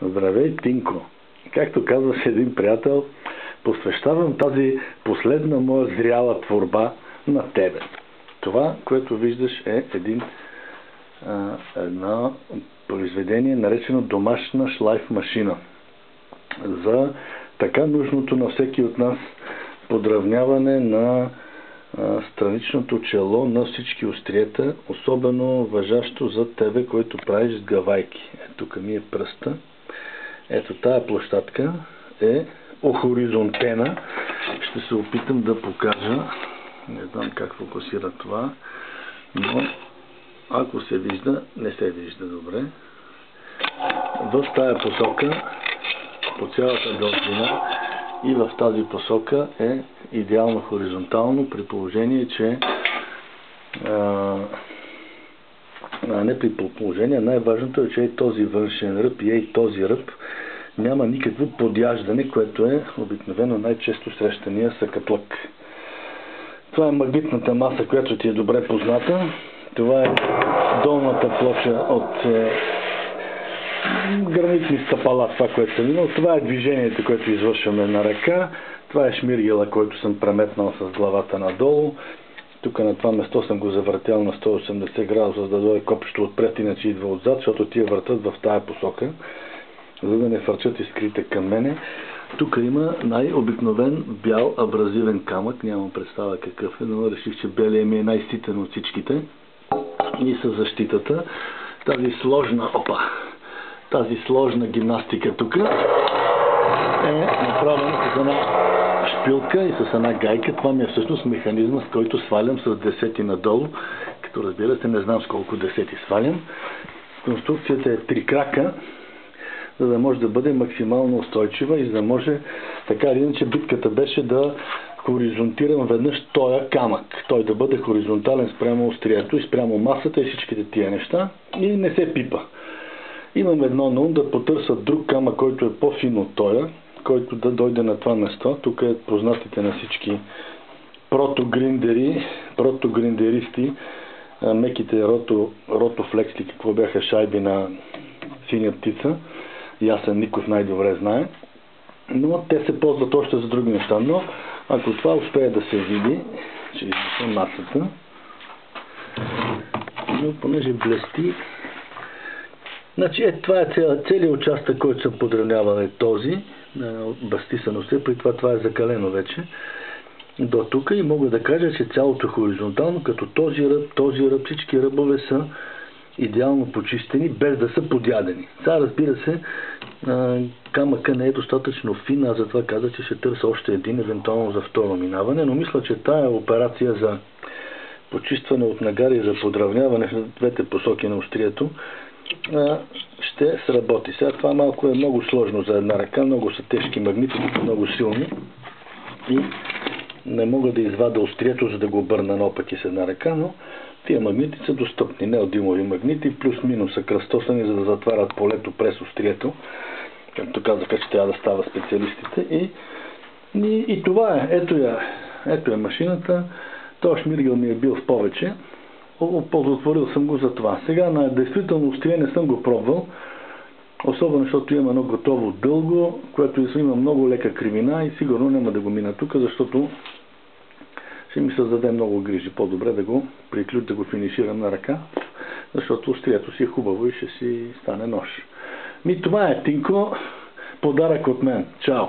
Здравей, Тинко! Както казваше един приятел, посвещавам тази последна моя зряла творба на тебе. Това, което виждаш, е едно произведение, наречено домашна шлайф машина. За така нужното на всеки от нас подравняване на страничното чело на всички остриета, особено важащо за тебе, който правиш сгавайки. Тук ми е пръста. Ето тая площадка е охоризонтена. Ще се опитам да покажа. Не знам как фокусира това, но ако се вижда, не се вижда добре. В тая посока, по цялата дължина и в тази посока е идеално хоризонтално, при положение, че не при положение, най-важното е, че и този външен ръб и този ръб няма никакво подяждане, което е обикновено най-често срещания съкатлък. Това е магнитната маса, която ти е добре позната. Това е долната плоча от гранитни стъпала, това, което съм имал. Това е движението, което извършваме на ръка. Това е шмиргела, който съм преметнал с главата надолу. Тук на това место съм го завъртял на 180 градуса, за да дойде копчето отпред, иначе идва отзад, защото тия въртат в тая посока, за да не фърчат искрите към мене. Тук има най-обикновен бял абразивен камък, нямам представа какъв е, но реших, че белия ми е най-ситен от всичките. И със защитата, тази сложна гимнастика тук е направена с една шпилка и с една гайка. Това ми е всъщност механизма, с който свалям с десети надолу, като разбира се не знам с колко десети свалям. Конструкцията е трикрака, за да може да бъде максимално устойчива и за да може, така или иначе битката беше да хоризонтирам веднъж този камък. Той да бъде хоризонтален спрямо острието и спрямо масата и всичките тия неща и не се пипа. Имам едно на ум да потърся друг камък, който е по-фин от този, който да дойде на това место. Тук е познатите на всички протогриндеристи, меките ротофлекси, какво бяха шайби на синя птица. Ясен Ников най-добре знае. Но те се ползват още за други неща. Но ако това успее да се види, ще изнесем масата. Но понеже блести, значи това е целият участък, който съм подравнявал, е този, бастисано се, при това е закалено вече до тук и мога да кажа, че цялото хоризонтално, като този ръб, всички ръбове са идеално почистени, без да са подядени. Сега разбира се, камъка не е достатъчно фин, аз затова казах, че ще търся още един, евентуално за второ минаване, но мисля, че тая операция за почистване от нагар и за подравняване в двете посоки на острието ще сработи. Сега това малко е много сложно за една ръка, много са тежки магнити, много силни и не мога да извада острието, за да го обърна наопаки с една ръка, но тия магнити са достъпни, неодимови магнити, плюс-минус са кръстосани, за да затварят полето през острието, както казаха, че трябва да става специалистите. И това е. Ето е машината. Този шмиргел ми е бил в повече. Оползотворил съм го за това. Сега на действително острие не съм го пробвал, особено защото има едно готово дълго, което има много лека кривина и сигурно няма да го мина тук, защото ще ми създаде много грижи. По-добре да го да го финиширам на ръка, защото острието си е хубаво и ще си стане нож. Това е, Тинко, подарък от мен. Чао!